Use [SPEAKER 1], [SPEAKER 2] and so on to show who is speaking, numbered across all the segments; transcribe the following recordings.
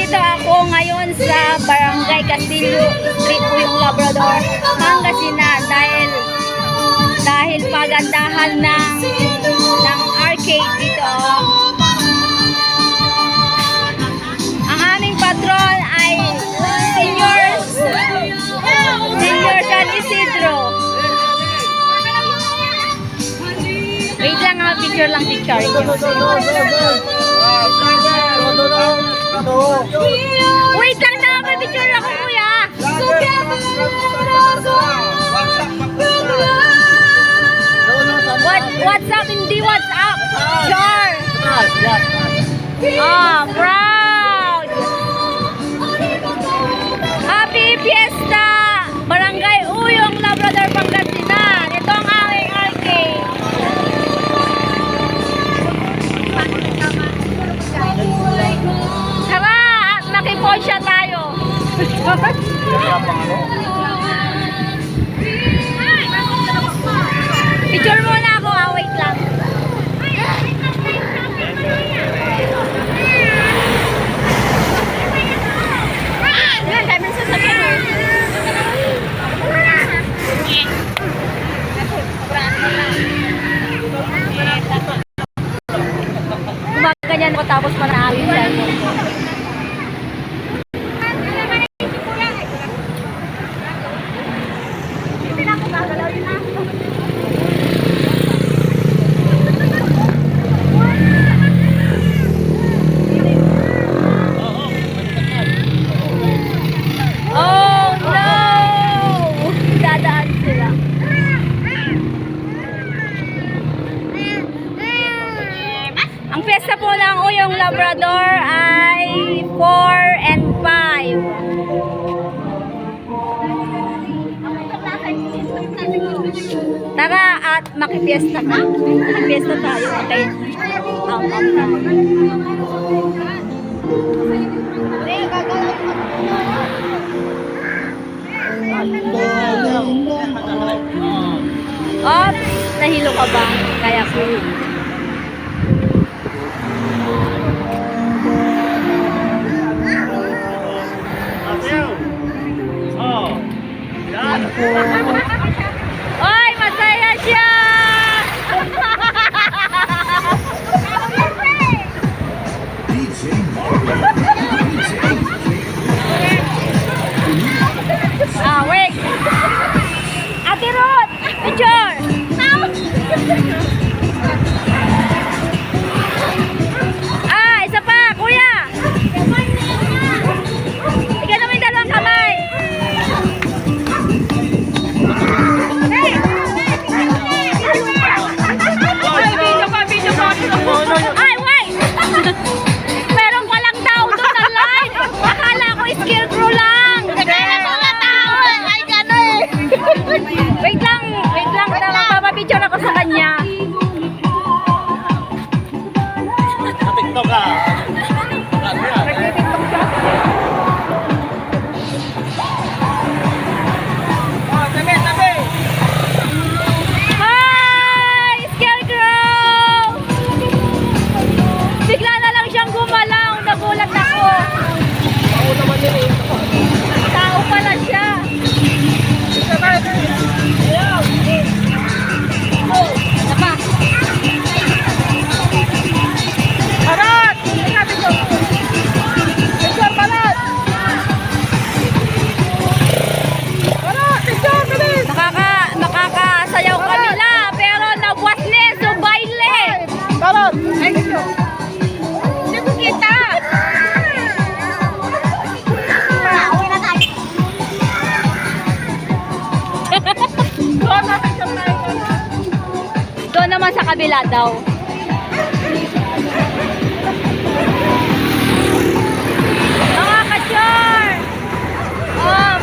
[SPEAKER 1] Nandito ako ngayon sa Barangay Castillo Street po yung Labrador, Pangasinan dahil pagandahan ng arcade dito. Ang aming patron ay Senior San Isidro. Wait lang ha, picture. Wait lang na, may picture ako kuya. What's up? Hindi what's up. Sure. Proud. Happy Fiesta Barangay Uyong, Labrador, Pangasinan. Ito ang aming arcade. Tara, makiponsya tayo. Picture muna ako, wait lang. Dami sasakyan. Gumaganyan ako tapos manaamin yan. Ang piyesta po ng Uyong Labrador ay 4 and 5. Tara at makipiesta na. Makipiesta tayo. Okay. Nahilo ka ba? Kaya ko. Oy, masaya siya! Wait! Ate Ruth! Picture! Isa pa! Kuya! Ikaw naman yung dalawang kamay! Ay, wait! Meron palang tao doon sa line! Akala ko scarecrow lang! Ay, gano'n! Wait lang! Papapicture ako sa kanya.
[SPEAKER 2] TikTok ka!
[SPEAKER 1] Tao pala siya. Apa? Harot! Picture balat! Nakakasayaw kami la, pero nabuwas ni so baile. Harot! Hindi ko kita. Doon naman sa kabila daw. Mga ka-char!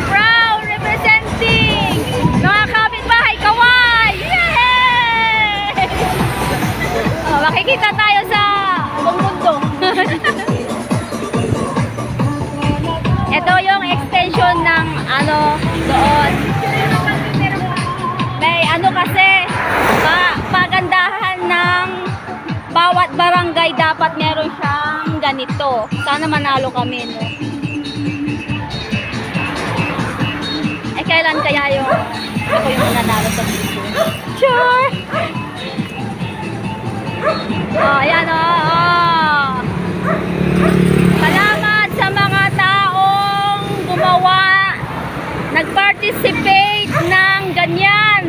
[SPEAKER 1] Proud representing mga kapitbahay Kaway! Yay! Makikita tayo sa buong mundo. Ito yung extension ng doon. Kasi pagandahan ng bawat barangay dapat meron siyang ganito. Sana manalo kami, no? Eh, kailan kaya yung ako yung nanalo sa video? Sure! Oh, ayan, oh. Salamat sa mga taong gumawa, nag-participate ng ganyan.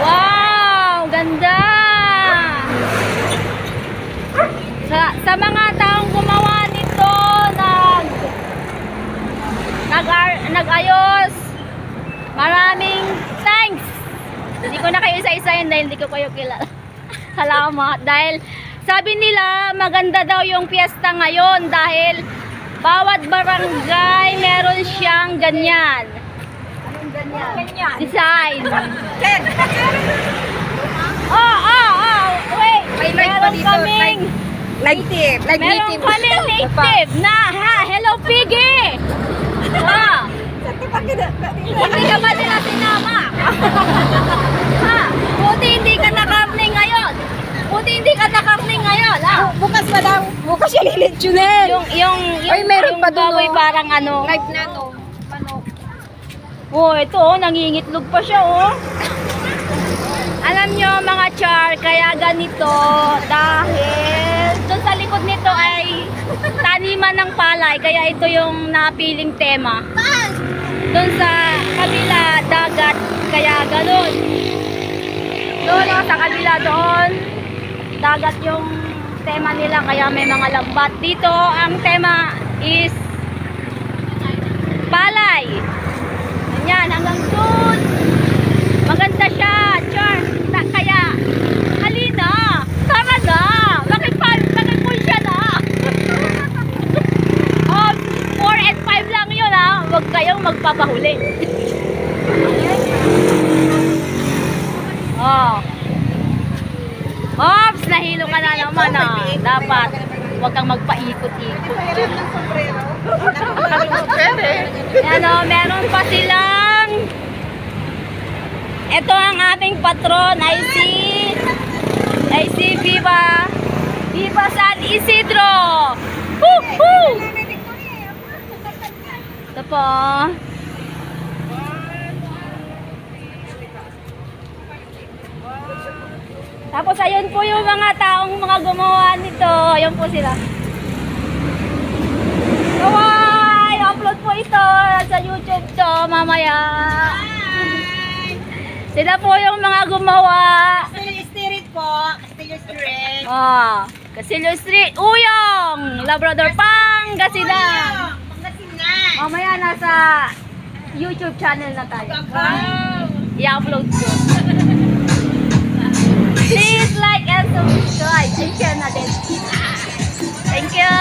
[SPEAKER 1] Wow, ganda. Sa mga taong gumawa nito, nag-ayos, maraming thanks. Hindi ko na kayo isa-isahin dahil hindi ko kayo kilala. Salamat. Dahil sabi nila maganda daw yung piyesta ngayon dahil bawat barangay meron siyang ganyan. Anong ganyan? Design. Wait. Meron kaming
[SPEAKER 3] Native.
[SPEAKER 1] meron kaming native na hello Piggy. Hindi ka ba nila sinama? Buti hindi ka nakarning ngayon.
[SPEAKER 3] Bukas pa daw. Bukas siya lilitsyonin. Ay, meron pa doon,
[SPEAKER 1] baboy
[SPEAKER 3] oh.
[SPEAKER 1] parang ano.
[SPEAKER 3] Live na to.
[SPEAKER 1] Oh, ito oh, nangingitlog pa siya oh. Alam nyo mga char, kaya ganito dahil doon sa likod nito ay taniman ng palay, kaya ito yung napiling tema. Doon sa kabila, dagat, kaya ganun. Doon oh, sa kabila doon, dagat yung tema nila, kaya may mga lambat. Dito, ang tema is palay. Yan, hanggang doon. Maganda siya, char. Kaya, halina, tara na. Makipulsya na. Oh, 4 and 5 lang yun ha. Huwag kayong magpapahuli. Oh. Ops, nahilo ka na naman ah. Dapat, huwag kang magpaikot-ikot. Yan o, meron pa silang. Ito ang ating patron, I see Viva San Isidro. Woo! Ito po. Tapos ayun po yung mga taong mga gumawa nito. Ayun po sila. Kawai! Upload po ito sa YouTube to mamaya. Sila po yung mga gumawa.
[SPEAKER 3] Castillo Street po. Castillo Street.
[SPEAKER 1] Oh, Castillo Street, Uyong, Labrador, Pangasinan. Mamaya nasa YouTube channel na tayo. I-upload ko. Please like and subscribe. And share na din. Thank you.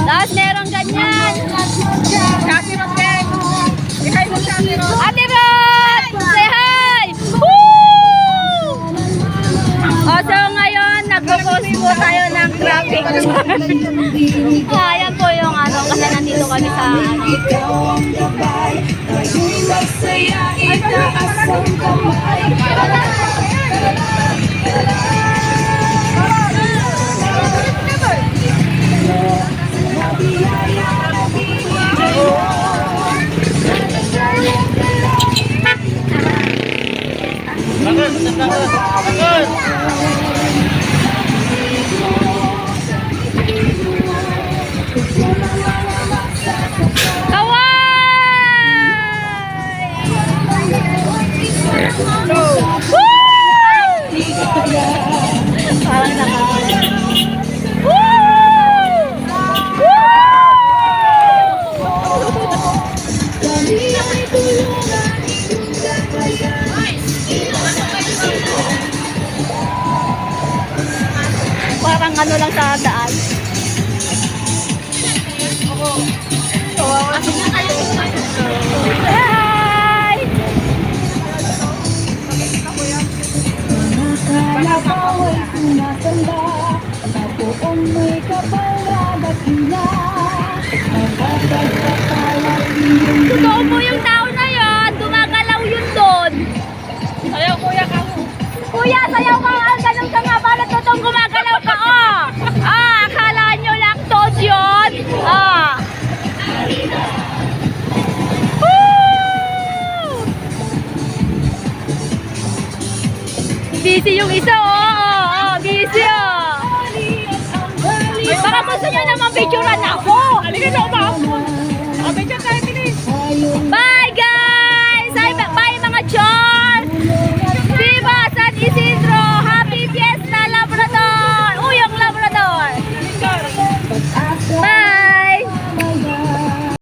[SPEAKER 1] Tapos meron ganyan. Ate Rod! Say hi! Woo! O, so ngayon, nagpo-post po tayo ng traffic. Ayan po yung ano, kasi nandito kami sa parang ano lang sa daan. Totoo po yung tao na yun. Dumagalaw yun doon. Sayaw, kuya ka mo. Kuya, sayaw ka. Ganun ka nga. Para totoong gumagalaw ka, oh. Akala nyo lang toad yun. Woo! Busy yung isa, busy, Baka gusto nyo naman picturean ako.
[SPEAKER 2] Halika na, umahapon. Abay ka tayo,